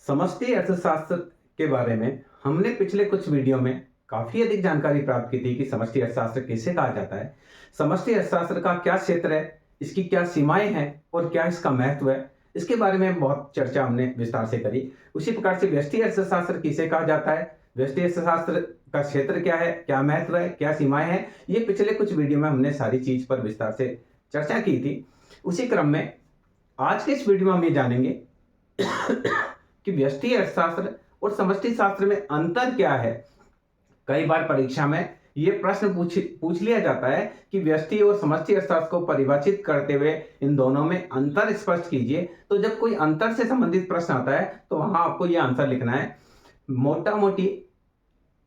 समष्टि अर्थशास्त्र के बारे में हमने पिछले कुछ वीडियो में काफी अधिक जानकारी प्राप्त की थी कि समष्टि अर्थशास्त्र किसे कहा जाता है, समष्टि अर्थशास्त्र का क्या क्षेत्र है, इसकी क्या सीमाएं हैं और क्या इसका महत्व है। इसके बारे में बहुत चर्चा हमने विस्तार से करी। उसी प्रकार से व्यष्टि अर्थशास्त्र किसे कहा जाता है, व्यष्टि अर्थशास्त्र का क्षेत्र क्या है, क्या महत्व है, क्या सीमाएं हैं, ये पिछले कुछ वीडियो में हमने सारी चीज पर विस्तार से चर्चा की थी। उसी क्रम में आज के इस वीडियो में हम ये जानेंगे कि व्यष्टि अर्थशास्त्र और समष्टि शास्त्र में अंतर क्या है। कई बार परीक्षा में ये प्रश्न पूछ लिया जाता है कि व्यष्टि और समष्टि अर्थशास्त्र को परिभाषित करते हुए इन दोनों में अंतर स्पष्ट कीजिए। तो जब कोई अंतर से संबंधित प्रश्न आता है तो वहां आपको ये आंसर लिखना है। मोटा मोटी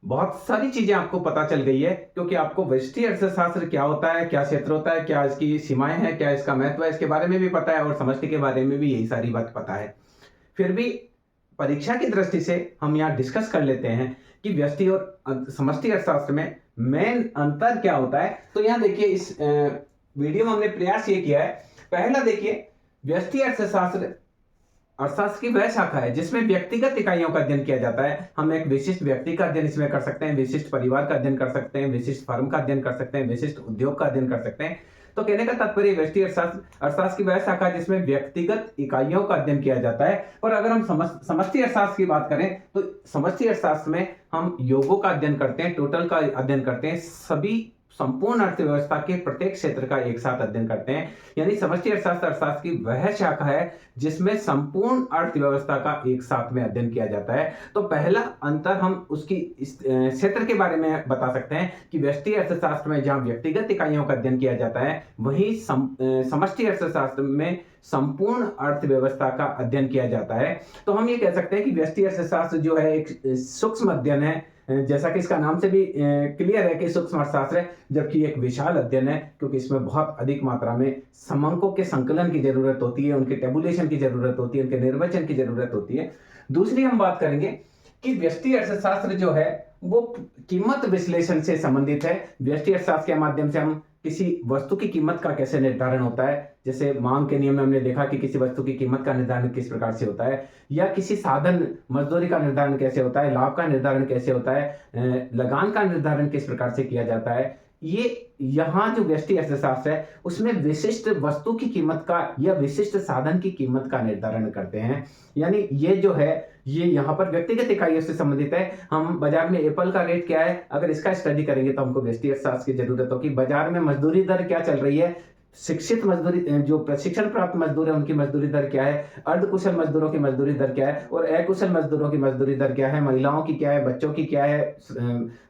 बहुत सारी चीजें आपको पता चल गई है, क्योंकि आपको व्यष्टि अर्थशास्त्र क्या होता है, क्या क्षेत्र होता है, क्या इसकी सीमाएं हैं, क्या इसका महत्व है, इसके बारे में भी पता है और समष्टि के बारे में भी यही सारी बात पता है। फिर भी परीक्षा की दृष्टि से हम यहाँ डिस्कस कर लेते हैं कि व्यष्टि और समष्टि अर्थशास्त्र में मेन अंतर क्या होता है। तो यहाँ देखिए, इस वीडियो में हमने प्रयास ये किया है। पहला देखिए, व्यष्टि अर्थशास्त्र अर्थशास्त्र की वह शाखा है जिसमें व्यक्तिगत इकाइयों का अध्ययन किया जाता है। हम एक विशिष्ट व्यक्ति का अध्ययन इसमें कर सकते हैं, विशिष्ट परिवार का अध्ययन कर सकते हैं, विशिष्ट फर्म का अध्ययन कर सकते हैं, विशिष्ट उद्योग का अध्ययन कर सकते हैं। तो कहने का तात्पर्य व्यष्टि अर्थशास्त्र की वह शाखा है जिसमें व्यक्तिगत इकाइयों का अध्ययन किया जाता है। और अगर हम समष्टि अर्थशास्त्र की बात करें तो समष्टि अर्थशास्त्र में हम योगों का अध्ययन करते हैं, टोटल का अध्ययन करते हैं, सभी संपूर्ण अर्थव्यवस्था के प्रत्येक क्षेत्र का एक साथ अध्ययन करते हैं। यानी समष्टि अर्थशास्त्र की वह शाखा है जिसमें संपूर्ण अर्थव्यवस्था का एक साथ में अध्ययन किया जाता है। तो पहला अंतर हम उसकी क्षेत्र के बारे में बता सकते हैं कि व्यष्टि अर्थशास्त्र में जहां व्यक्तिगत इकाइयों का अध्ययन किया जाता है, वहीं समष्टि अर्थशास्त्र में संपूर्ण अर्थव्यवस्था का अध्ययन किया जाता है। तो हम ये कह सकते हैं कि व्यष्टि अर्थशास्त्र जो है एक सूक्ष्म अध्ययन है, जैसा कि इसका नाम से भी क्लियर है कि सूक्ष्म अर्थशास्त्र है, जबकि एक विशाल अध्ययन है, क्योंकि इसमें बहुत अधिक मात्रा में समंकों के संकलन की जरूरत होती है, उनके टेबुलेशन की जरूरत होती है, उनके निर्वचन की जरूरत होती है। दूसरी हम बात करेंगे कि व्यष्टि अर्थशास्त्र जो है वो कीमत विश्लेषण से संबंधित है। व्यष्टि अर्थशास्त्र के माध्यम से हम किसी वस्तु की कीमत का कैसे निर्धारण होता है, जैसे मांग के नियम में हमने देखा कि किसी वस्तु की कीमत का निर्धारण किस प्रकार से होता है, या किसी साधन मजदूरी का निर्धारण कैसे होता है, लाभ का निर्धारण कैसे होता है, लगान का निर्धारण किस प्रकार से किया जाता है। ये यहाँ जो व्यष्टि अर्थशास्त्र है उसमें विशिष्ट वस्तु की कीमत का या विशिष्ट साधन की कीमत का निर्धारण करते हैं। यानी ये जो है ये यहाँ पर व्यक्तिगत इकाइयों से संबंधित है। हम बाजार में एप्पल का रेट क्या है, अगर इसका स्टडी करेंगे तो हमको व्यष्टि अर्थशास्त्र की जरूरत होगी। बाजार में मजदूरी दर क्या चल रही है, शिक्षित मजदूरी जो प्रशिक्षण प्राप्त मजदूर है उनकी मजदूरी दर क्या है, अर्धकुशल मजदूरों की मजदूरी दर क्या है और अकुशल मजदूरों की मजदूरी दर क्या है, महिलाओं की क्या है, बच्चों की क्या है,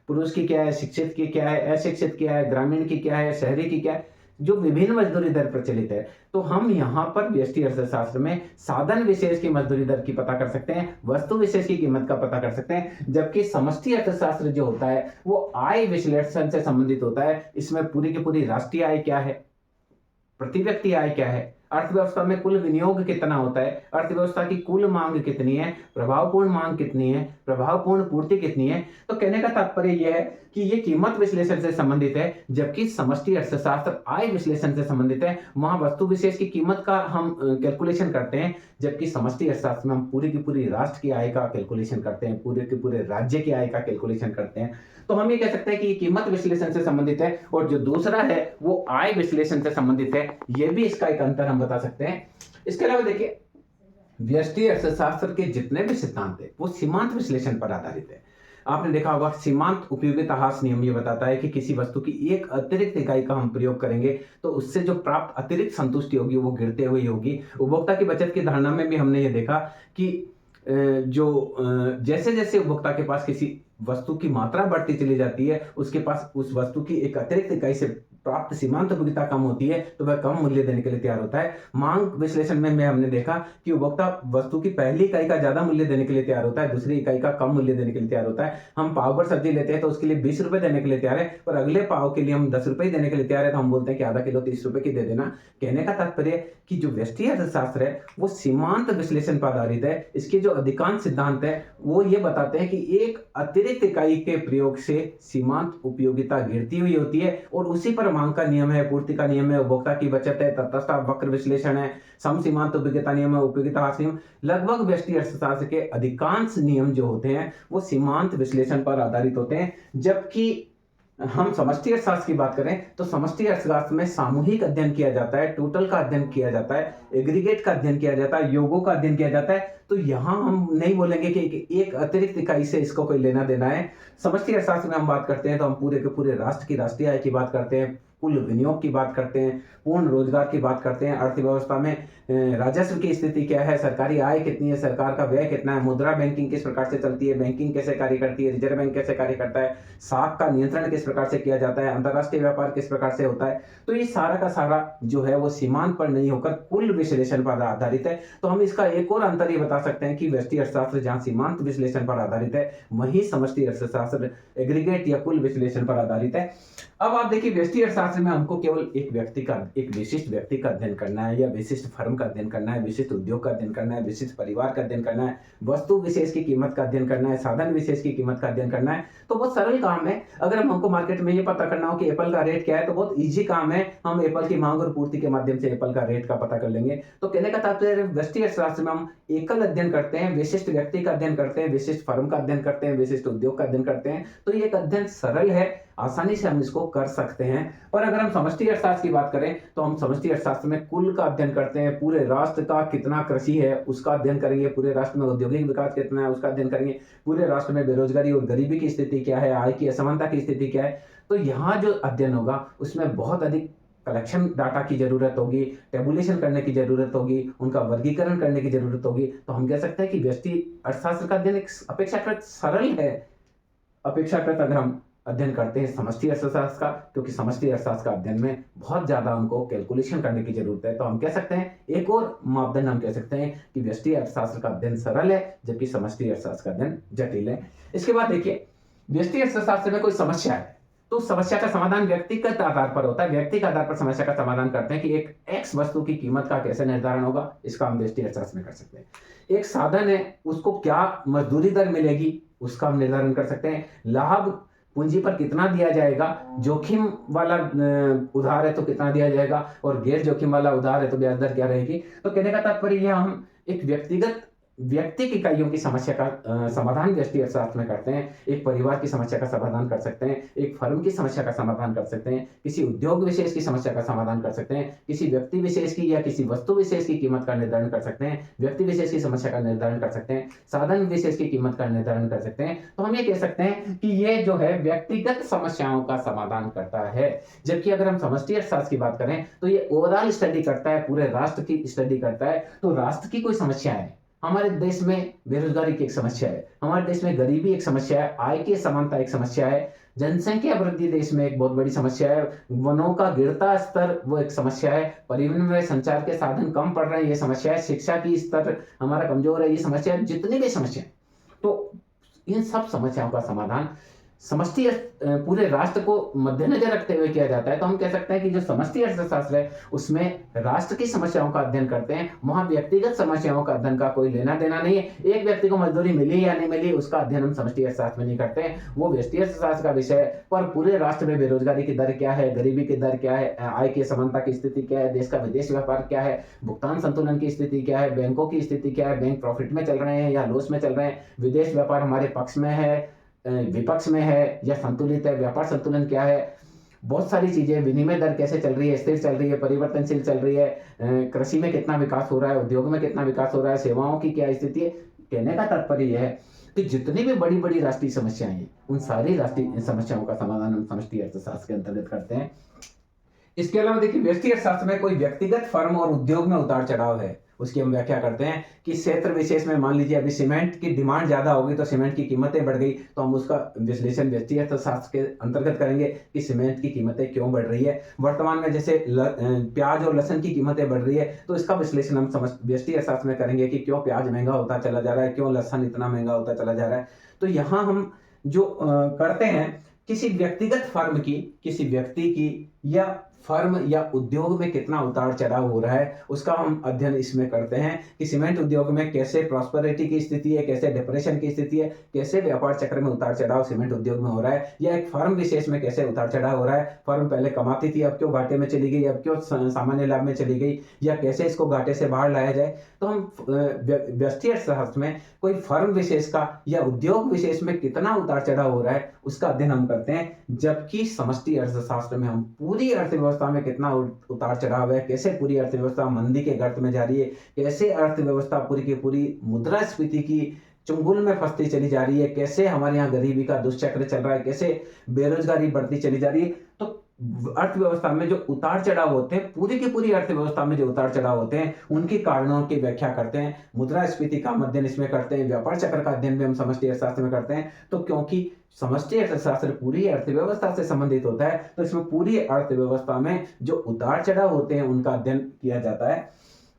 पुरुष की क्या है, शिक्षित की क्या है, अशिक्षित क्या है, ग्रामीण की क्या है, शहरी की क्या है, जो विभिन्न मजदूरी दर प्रचलित है। तो हम यहाँ पर व्यष्टि अर्थशास्त्र में साधन विशेष की मजदूरी दर की पता कर सकते हैं, वस्तु विशेष की कीमत का पता कर सकते हैं। जबकि समष्टि अर्थशास्त्र जो होता है वो आय विश्लेषण से संबंधित होता है। इसमें पूरी की पूरी राष्ट्रीय आय क्या है, प्रति व्यक्ति आय क्या है, अर्थव्यवस्था में कुल विनियोग कितना होता है, अर्थव्यवस्था की कुल मांग कितनी है, प्रभावपूर्ण मांग कितनी है, प्रभावपूर्ण पूर्ति कितनी है। तो कहने का तात्पर्य यह है कि ये कीमत विश्लेषण से संबंधित है, जबकि समष्टि अर्थशास्त्र आय विश्लेषण से संबंधित है। वहां वस्तु विशेष की कीमत का हम कैलकुलेशन करते हैं, जबकि समष्टि अर्थशास्त्र में हम पूरी की पूरी राष्ट्र की आय का कैलकुलेशन करते हैं, पूरे के पूरे राज्य की आय का कैलकुलेशन करते हैं। तो हम ये कह सकते हैं कि ये कीमत विश्लेषण से संबंधित है, और जो दूसरा है वो आय विश्लेषण से संबंधित है। ये भी इसका एक अंतर हम बता सकते हैं। इसके अलावा देखिए, व्यष्टि अर्थशास्त्र के जितने भी सिद्धांत है वो सीमांत विश्लेषण पर आधारित है। आपने देखा होगा सीमांत उपयोगिता ह्रास नियम ये बताता है कि किसी वस्तु की एक अतिरिक्त इकाई का हम प्रयोग करेंगे तो उससे जो प्राप्त अतिरिक्त संतुष्टि होगी वो गिरते हुए होगी। उपभोक्ता की बचत की धारणा में भी हमने ये देखा कि जैसे जैसे उपभोक्ता के पास किसी वस्तु की मात्रा बढ़ती चली जाती है, उसके पास उस वस्तु की एक अतिरिक्त इकाई से प्राप्त सीमांत उपयोगिता कम होती है, तो वह कम मूल्य देने के लिए तैयार होता है। मांग विश्लेषण में हमने देखा कि उपभोक्ता वस्तु की पहली इकाई का ज्यादा मूल्य देने के लिए तैयार होता है, दूसरी इकाई का कम मूल्य देने के लिए तैयार होता है। हम पाव पर सब्जी लेते हैं तो उसके लिए 20 रुपए देने के लिए तैयार है, पर अगले पाव के लिए हम 10 रुपए देने के लिए तैयार है, तो हम बोलते हैं कि आधा किलो 30 रुपए की दे देना। कहने का तात्पर्य कि जो व्यष्टि अर्थशास्त्र है वो सीमांत विश्लेषण पर आधारित है। इसके जो अधिकांश सिद्धांत है वो ये बताते हैं कि एक अतिरिक्त इकाई के प्रयोग से सीमांत उपयोगिता गिरती हुई होती है, और उसी पर मांग का नियम है, पूर्ति का नियम है, उपभोक्ता की बचत है, तटस्थ वक्र विश्लेषण है, सम सीमांत उपयोगिता नियम है, उपयोगिता ह्रास नियम। लगभग व्यष्टि अर्थशास्त्र के अधिकांश नियम जो होते हैं वो सीमांत विश्लेषण पर आधारित होते हैं। जबकि हम समष्टि अर्थशास्त्र की बात करें तो समष्टि अर्थशास्त्र में सामूहिक अध्ययन किया जाता है, टोटल का अध्ययन किया जाता है, एग्रीगेट का अध्ययन किया जाता है, योगों का अध्ययन किया जाता है। तो यहाँ हम नहीं बोलेंगे कि एक अतिरिक्त इकाई से इसको कोई लेना देना है। समष्टि अर्थशास्त्र में हम बात करते हैं तो हम पूरे के पूरे राष्ट्र की राष्ट्रीय आय की बात करते हैं, कुल विनियोग की बात करते हैं, पूर्ण रोजगार की बात करते हैं, अर्थव्यवस्था में राजस्व की स्थिति क्या है, सरकारी आय कितनी है, सरकार का व्यय कितना है, मुद्रा बैंकिंग किस प्रकार से चलती है, बैंकिंग कैसे कार्य करती है, रिजर्व बैंक कैसे कार्य करता है, साख का नियंत्रण किस प्रकार से किया जाता है, अंतरराष्ट्रीय व्यापार किस प्रकार से होता है। तो ये सारा का सारा जो है वो सीमांत पर नहीं होकर कुल विश्लेषण पर आधारित है। तो हम इसका एक और अंतर ये बता सकते हैं कि व्यष्टि अर्थशास्त्र जहां सीमांत विश्लेषण पर आधारित है, वहीं समष्टि अर्थशास्त्र एग्रीगेट या कुल विश्लेषण पर आधारित है। अब आप देखिए, व्यष्टि अर्थशास्त्र में हमको केवल एक विशिष्ट व्यक्ति का अध्ययन करना है, या विशिष्ट फर्म का अध्ययन करना है, विशिष्ट उद्योग का अध्ययन करना है, विशिष्ट परिवार का अध्ययन करना है, वस्तु विशेष की कीमत का अध्ययन करना है, साधन विशेष की कीमत का अध्ययन करना है। तो बहुत सरल काम है। अगर हमको मार्केट में ये पता करना हो कि एप्पल का रेट क्या है, तो बहुत ईजी काम है, हम एप्पल की मांग और पूर्ति के माध्यम से एप्पल का रेट का पता कर लेंगे। तो कहने का तात्पर्य, व्यष्टि अर्थशास्त्र में हम एकल अध्ययन करते हैं, विशिष्ट व्यक्ति का अध्ययन करते हैं, विशिष्ट फर्म का अध्ययन करते हैं, विशिष्ट उद्योग का अध्ययन करते हैं। तो ये एक अध्ययन सरल है, आसानी से हम इसको कर सकते हैं। पर अगर हम समष्टि अर्थशास्त्र की बात करें तो हम समष्टि अर्थशास्त्र में कुल का अध्ययन करते हैं, पूरे राष्ट्र का कितना कृषि है उसका अध्ययन करेंगे, पूरे राष्ट्र में औद्योगिक विकास कितना है उसका अध्ययन करेंगे, पूरे राष्ट्र में बेरोजगारी और गरीबी की स्थिति क्या है, आय की असमानता की स्थिति क्या है। तो यहाँ जो अध्ययन होगा उसमें बहुत अधिक कलेक्शन डाटा की जरूरत होगी, टेबुलेशन करने की जरूरत होगी, उनका वर्गीकरण करने की जरूरत होगी। तो हम कह सकते हैं कि व्यष्टि अर्थशास्त्र का अध्ययन एक अपेक्षाकृत सरल है, अपेक्षाकृत अगर हम अध्ययन करते हैं समष्टि अर्थशास्त्र का, क्योंकि समष्टि अर्थशास्त्र का अध्ययन में बहुत ज्यादा हमको कैलकुलेशन करने की जरूरत है। तो हम कह सकते हैं, एक और मापदंड हम कह सकते हैं कि व्यष्टि अर्थशास्त्र का अध्ययन सरल है, जबकि समष्टि अर्थशास्त्र का अध्ययन जटिल है। इसके बाद देखिए, व्यष्टि अर्थशास्त्र में कोई समस्या है तो समस्या का समाधान व्यक्तिगत आधार पर होता है। व्यक्ति के आधार पर समस्या का समाधान करते हैं कि एक एक्स वस्तु की कीमत का कैसे निर्धारण होगा, इसका हम व्यष्टि अर्थशास्त्र में कर सकते हैं। एक साधन है, उसको क्या मजदूरी दर मिलेगी उसका हम निर्धारण कर सकते हैं। लाभ पूंजी पर कितना दिया जाएगा, जोखिम वाला उधार है तो कितना दिया जाएगा, और गैर जोखिम वाला उधार है तो ब्याज दर क्या रहेगी। तो कहने का तात्पर्य यह, हम एक व्यक्तिक इकाइयों की समस्या का समाधान व्यष्टि अर्थशास्त्र में करते हैं। एक परिवार की समस्या का समाधान कर सकते हैं, एक फर्म की समस्या का समाधान कर सकते हैं, किसी उद्योग विशेष की समस्या का समाधान कर सकते हैं, किसी व्यक्ति विशेष की या किसी वस्तु विशेष की कीमत का निर्धारण कर सकते हैं, व्यक्ति विशेष की समस्या का निर्धारण कर सकते हैं, साधन विशेष की कीमत का निर्धारण कर सकते हैं। तो हम ये कह सकते हैं कि ये जो है व्यक्तिगत समस्याओं का समाधान करता है। जबकि अगर हम समष्टि अर्थशास्त्र की बात करें तो ये ओवरऑल स्टडी करता है, पूरे राष्ट्र की स्टडी करता है। तो राष्ट्र की कोई समस्या है, हमारे देश में बेरोजगारी की एक समस्या है, हमारे देश में गरीबी एक समस्या है, आय की असमानता एक समस्या है, जनसंख्या वृद्धि देश में एक बहुत बड़ी समस्या है, वनों का गिरता स्तर वो एक समस्या है, परिवहन में संचार के साधन कम पड़ रहे हैं ये समस्या है, शिक्षा की स्तर हमारा कमजोर है ये समस्या है, जितनी भी समस्या। तो इन सब समस्याओं का समाधान समष्टि पूरे राष्ट्र को मद्देनजर रखते हुए किया जाता है। तो हम कह सकते हैं कि जो समष्टि अर्थशास्त्र है उसमें राष्ट्र की समस्याओं का अध्ययन करते हैं, वहां व्यक्तिगत समस्याओं का अध्ययन का कोई लेना देना नहीं है। एक व्यक्ति को मजदूरी मिली या नहीं मिली उसका अध्ययन हम समष्टि अर्थशास्त्र में नहीं करते हैं, वो व्यष्टि अर्थशास्त्र का विषय है। पर पूरे राष्ट्र में बेरोजगारी की दर क्या है, गरीबी की दर क्या है, आय की असमानता की स्थिति क्या है, देश का विदेश व्यापार क्या है, भुगतान संतुलन की स्थिति क्या है, बैंकों की स्थिति क्या है, बैंक प्रॉफिट में चल रहे हैं या लॉस में चल रहे हैं, विदेश व्यापार हमारे पक्ष में है विपक्ष में है या संतुलित है, व्यापार संतुलन क्या है, बहुत सारी चीजें, विनिमय दर कैसे चल रही है, स्थिर चल रही है, परिवर्तनशील चल रही है, कृषि में कितना विकास हो रहा है, उद्योग में कितना विकास हो रहा है, सेवाओं की क्या स्थिति है। कहने का तात्पर्य यह है कि जितनी भी बड़ी बड़ी राष्ट्रीय समस्याएं हैं उन सारी राष्ट्रीय समस्याओं का समाधान हम समष्टि अर्थशास्त्र के अंतर्गत करते हैं। इसके अलावा देखिए, व्यष्टि अर्थशास्त्र में कोई व्यक्तिगत फर्म और उद्योग में उतार चढ़ाव है उसकी हम व्याख्या करते हैं कि क्षेत्र विशेष में, मान लीजिए अभी सीमेंट की डिमांड ज्यादा होगी तो सीमेंट की कीमतें बढ़ गई, तो हम उसका विश्लेषण व्यष्टि अर्थशास्त्र के अंतर्गत करेंगे कि सीमेंट की कीमतें क्यों बढ़ रही है। वर्तमान में जैसे प्याज और लहसुन की कीमतें बढ़ रही है तो इसका विश्लेषण हम व्यष्टि अर्थशास्त्र में करेंगे कि क्यों प्याज महंगा होता चला जा रहा है, क्यों लहसुन इतना महंगा होता चला जा रहा है। तो यहाँ हम जो करते हैं, किसी व्यक्तिगत फर्म की, किसी व्यक्ति की या फर्म या उद्योग में कितना उतार चढ़ाव हो रहा है, उसका हम अध्ययन इसमें करते हैं कि सीमेंट उद्योग में कैसे प्रॉस्पेरिटी की स्थिति है, कैसे डिप्रेशन की स्थिति है, कैसे व्यापार चक्र में उतार चढ़ाव सीमेंट उद्योग में हो रहा है, या एक फर्म विशेष में कैसे उतार चढ़ाव हो रहा है। फर्म पहले कमाती थी, अब क्यों घाटे में चली गई, अब क्यों सामान्य लाभ में चली गई, या कैसे इसको घाटे से बाहर लाया जाए। तो हम व्यष्टि अर्थशास्त्र में कोई फर्म विशेष का या उद्योग विशेष में कितना उतार चढ़ाव हो रहा है उसका अध्ययन हम करते हैं, जबकि समष्टि अर्थशास्त्र में हम पूरी अर्थव्यवस्था में कितना उतार चढ़ाव है, कैसे पूरी अर्थव्यवस्था मंदी के गर्त में जा रही है, कैसे अर्थव्यवस्था पूरी की पूरी मुद्रास्फीति की चुंगल में फंसती चली जा रही है, कैसे हमारे यहाँ गरीबी का दुष्चक्र चल रहा है, कैसे बेरोजगारी बढ़ती चली जा रही है। तो अर्थव्यवस्था में जो उतार चढ़ाव होते हैं, पूरी की पूरी अर्थव्यवस्था में जो उतार चढ़ाव होते हैं, उनके कारणों की व्याख्या करते हैं। मुद्रास्फीति का अध्ययन इसमें करते हैं, व्यापार चक्र का अध्ययन भी हम समष्टि अर्थशास्त्र में करते हैं। तो क्योंकि समष्टि अर्थशास्त्र पूरी अर्थव्यवस्था से संबंधित होता है, तो इसमें पूरी अर्थव्यवस्था में जो उतार चढ़ाव होते हैं उनका अध्ययन किया जाता है।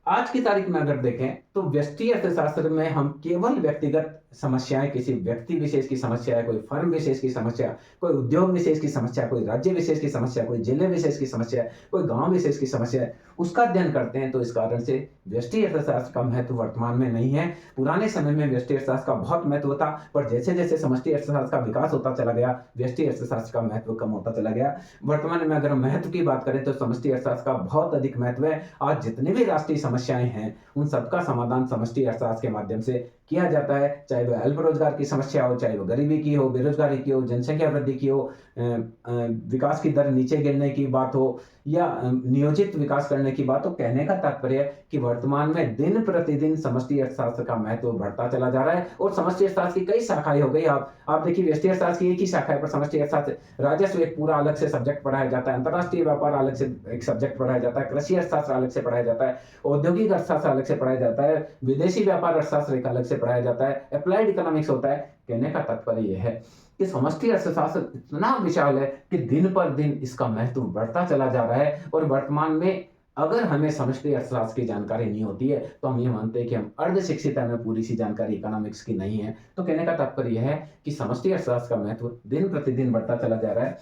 आज की तारीख में अगर देखें तो व्यष्टि अर्थशास्त्र में हम केवल व्यक्तिगत समस्याएं, किसी व्यक्ति विशेष की समस्या है, कोई फर्म विशेष की समस्या, कोई उद्योग विशेष की समस्या, कोई राज्य विशेष की समस्या, कोई जिले विशेष की समस्या, कोई गांव विशेष की समस्या है, उसका अध्ययन करते हैं। तो इस कारण से व्यष्टि अर्थशास्त्र का महत्व वर्तमान में नहीं है। पुराने समय में व्यष्टि अर्थशास्त्र का बहुत महत्व था, पर जैसे जैसे समष्टि अर्थशास्त्र का विकास होता चला गया, व्यष्टि अर्थशास्त्र का महत्व कम होता चला गया। वर्तमान में अगर हम महत्व की बात करें तो समष्टि अर्थशास्त्र का बहुत अधिक महत्व है। आज जितनी भी राष्ट्रीय समस्याएं हैं उन सबका समाधान समष्टि अर्थशास्त्र के माध्यम से किया जाता है, चाहे वह अल्प रोजगार की समस्या हो, चाहे वो गरीबी की हो, बेरोजगारी की हो, जनसंख्या वृद्धि की हो, विकास की दर नीचे गिरने की बात हो, या नियोजित विकास करने की बात हो। कहने का तात्पर्य है कि वर्तमान में दिन प्रतिदिन समष्टि अर्थशास्त्र का महत्व बढ़ता चला जा रहा है और समष्टि अर्थशास्त्र की कई शाखाएं हो गई। आप देखिए, व्यष्टि अर्थशास्त्र की एक ही शाखा है, पर समष्टि अर्थशास्त्र राजस्व एक पूरा अलग से सब्जेक्ट पढ़ाया जाता है, अंतर्राष्ट्रीय व्यापार अलग से एक सब्जेक्ट पढ़ाया जाता है, कृषि अर्थशास्त्र अलग से पढ़ाया जाता है, औद्योगिक अर्थशास्त्र अलग से पढ़ाया जाता है, विदेशी व्यापार अर्थशास्त्र एक अलग से पढ़ाया जाता है, अप्लाइड इकोनॉमिक्स होता है। कहने का तात्पर्य यह है कि समष्टि अर्थशास्त्र इतना विशाल है कि दिन पर दिन इसका महत्व बढ़ता चला जा रहा है। और वर्तमान में अगर हमें समष्टि अर्थशास्त्र की जानकारी नहीं होती है तो हम ये मानते हैं कि हम अर्ध शिक्षित हैं, हमें पूरी सी जानकारी इकोनॉमिक्स की नहीं है। तो कहने का तात्पर्य यह है कि समष्टि अर्थशास्त्र का महत्व दिन प्रतिदिन बढ़ता चला जा रहा है।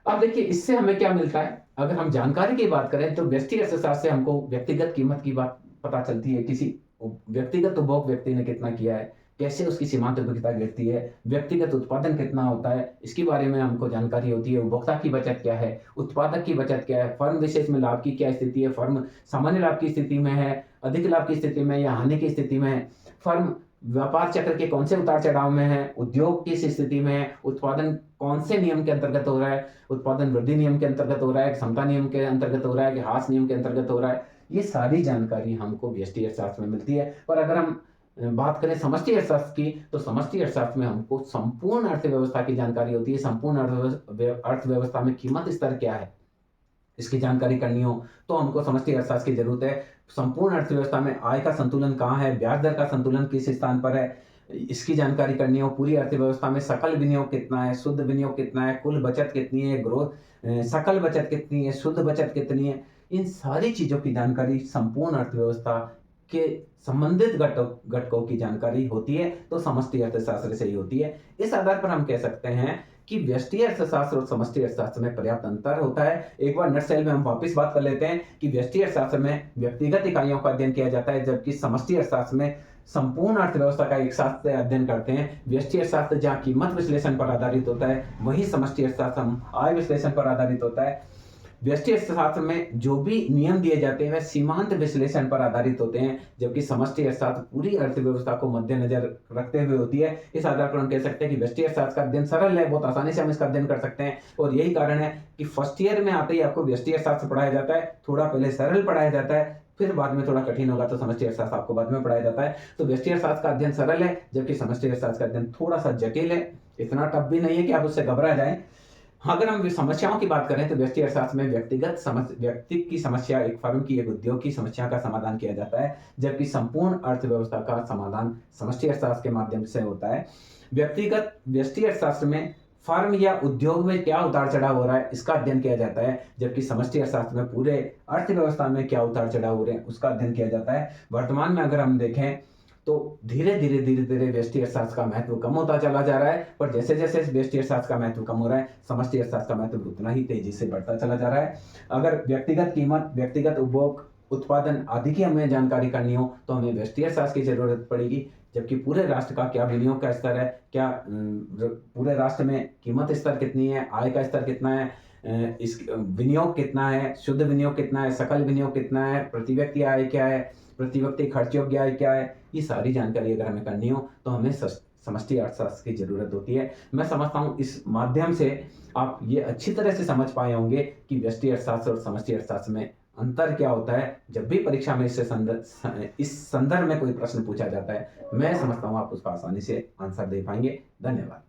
अब देखिए, इससे हमें क्या मिलता है। अगर हम जानकारी की बात करें तो व्यष्टि अर्थशास्त्र से हमको व्यक्तिगत कीमत की बात पता चलती है, किसी व्यक्तिगत उपभोग व्यक्ति ने कितना किया है, कैसे उसकी सीमांत उपभोक्ता गिरती है, व्यक्तिगत उत्पादन कितना होता है, इसके बारे में हमको जानकारी होती है। उपभोक्ता की बचत क्या है, उत्पादक की बचत क्या है, फर्म विशेष में लाभ की क्या स्थिति है, फर्म सामान्य लाभ की स्थिति में है, अधिक लाभ की स्थिति में या हानि की स्थिति में है, फर्म व्यापार चक्र के कौन से उतार चढ़ाव में है, उद्योग किस स्थिति में है, उत्पादन कौन से नियम के अंतर्गत हो रहा है, उत्पादन वृद्धि नियम के अंतर्गत हो रहा है, क्षमता नियम के अंतर्गत हो रहा है कि हास नियम के अंतर्गत हो रहा है। ये सारी जानकारी हमको व्यष्टि अर्थशास्त्र में मिलती है। और अगर हम बात करें समष्टि अर्थशास्त्र की तो समष्टि अर्थशास्त्र में हमको संपूर्ण अर्थव्यवस्था की जानकारी होती है। संपूर्ण अर्थव्यवस्था में कीमत स्तर क्या है, इसकी जानकारी करनी हो तो हमको समष्टि अर्थशास्त्र की जरूरत है। संपूर्ण अर्थव्यवस्था में आय का संतुलन कहाँ है, ब्याज दर का संतुलन किस स्थान पर है, इसकी जानकारी करनी हो। पूरी अर्थव्यवस्था में सकल विनियोग कितना है, शुद्ध विनियोग कितना है, कुल बचत कितनी है, ग्रोथ सकल बचत कितनी है, शुद्ध बचत कितनी है, इन सारी चीजों की जानकारी संपूर्ण अर्थव्यवस्था के संबंधित घटकों की जानकारी होती है तो समष्टि अर्थशास्त्र से ही होती है। इस आधार पर हम कह सकते हैं कि व्यष्टि अर्थशास्त्र और समष्टि अर्थशास्त्र में पर्याप्त अंतर होता है। एक बार नटसेल में हम वापस बात कर लेते हैं कि व्यष्टि अर्थशास्त्र में व्यक्तिगत इकाइयों का अध्ययन किया जाता है, जबकि समष्टि अर्थशास्त्र में संपूर्ण अर्थव्यवस्था का एक साथ से अध्ययन करते हैं। व्यष्टि अर्थशास्त्र जहाँ कीमत विश्लेषण पर आधारित होता है, वही समष्टि अर्थशास्त्र हम आय विश्लेषण पर आधारित होता है। व्यष्टि अर्थशास्त्र में जो भी नियम दिए जाते हैं वह सीमांत विश्लेषण पर आधारित होते हैं, जबकि समष्टि अर्थशास्त्र पूरी अर्थव्यवस्था को मद्देनजर रखते हुए होती है। इस आधार पर हम कह सकते हैं कि व्यष्टि अर्थशास्त्र का अध्ययन सरल है, बहुत आसानी से हम इसका अध्ययन कर सकते हैं। और यही कारण है कि फर्स्ट ईयर में आते ही आपको व्यष्टि अर्थशास्त्र पढ़ाया जाता है। थोड़ा पहले सरल पढ़ाया जाता है, फिर बाद में थोड़ा कठिन होगा तो समष्टि अर्थशास्त्र आपको बाद में पढ़ाया जाता है। तो व्यष्टि अर्थशास्त्र का अध्ययन सरल है, जबकि समष्टि अर्थशास्त्र का अध्ययन थोड़ा सा जटिल है। इतना टफ भी नहीं है कि आप उससे घबरा जाएं। अगर हम समस्याओं की बात करें तो व्यष्टि अर्थशास्त्र में व्यक्ति की समस्या, एक फर्म की, एक उद्योग की समस्या का समाधान किया जाता है, जबकि संपूर्ण अर्थव्यवस्था का समाधान समष्टि अर्थशास्त्र के माध्यम से होता है। व्यष्टि अर्थशास्त्र में फर्म या उद्योग में क्या उतार चढ़ाव हो रहा है इसका अध्ययन किया जाता है, जबकि समष्टि अर्थशास्त्र में पूरे अर्थव्यवस्था में क्या उतार चढ़ाव हो रहे हैं उसका अध्ययन किया जाता है। वर्तमान में अगर हम देखें तो धीरे धीरे व्यष्टि अर्थशास्त्र का महत्व कम होता चला जा रहा है, पर जैसे जैसे इस व्यष्टि अर्थशास्त्र का महत्व कम हो रहा है, समष्टि अर्थशास्त्र का महत्व उतना ही तेजी से बढ़ता चला जा रहा है। अगर व्यक्तिगत कीमत, व्यक्तिगत उपभोग, उत्पादन आदि की हमें जानकारी करनी हो तो हमें व्यष्टि अर्थशास्त्र की जरूरत पड़ेगी, जबकि पूरे राष्ट्र का क्या विनियोग का स्तर है, क्या पूरे राष्ट्र में कीमत स्तर कितनी है, आय का स्तर कितना है, इस विनियोग कितना है, शुद्ध विनियोग कितना है, सकल विनियोग कितना है, प्रति व्यक्ति आय क्या है, प्रति व्यक्ति खर्च योग्य आय क्या है, ये सारी जानकारी अगर हमें करनी हो तो हमें समष्टि अर्थशास्त्र की जरूरत होती है। मैं समझता हूँ इस माध्यम से आप ये अच्छी तरह से समझ पाए होंगे कि व्यष्टि अर्थशास्त्र और समष्टि अर्थशास्त्र में अंतर क्या होता है। जब भी परीक्षा में इस संदर्भ में कोई प्रश्न पूछा जाता है, मैं समझता हूँ आप उसका आसानी से आंसर दे पाएंगे। धन्यवाद।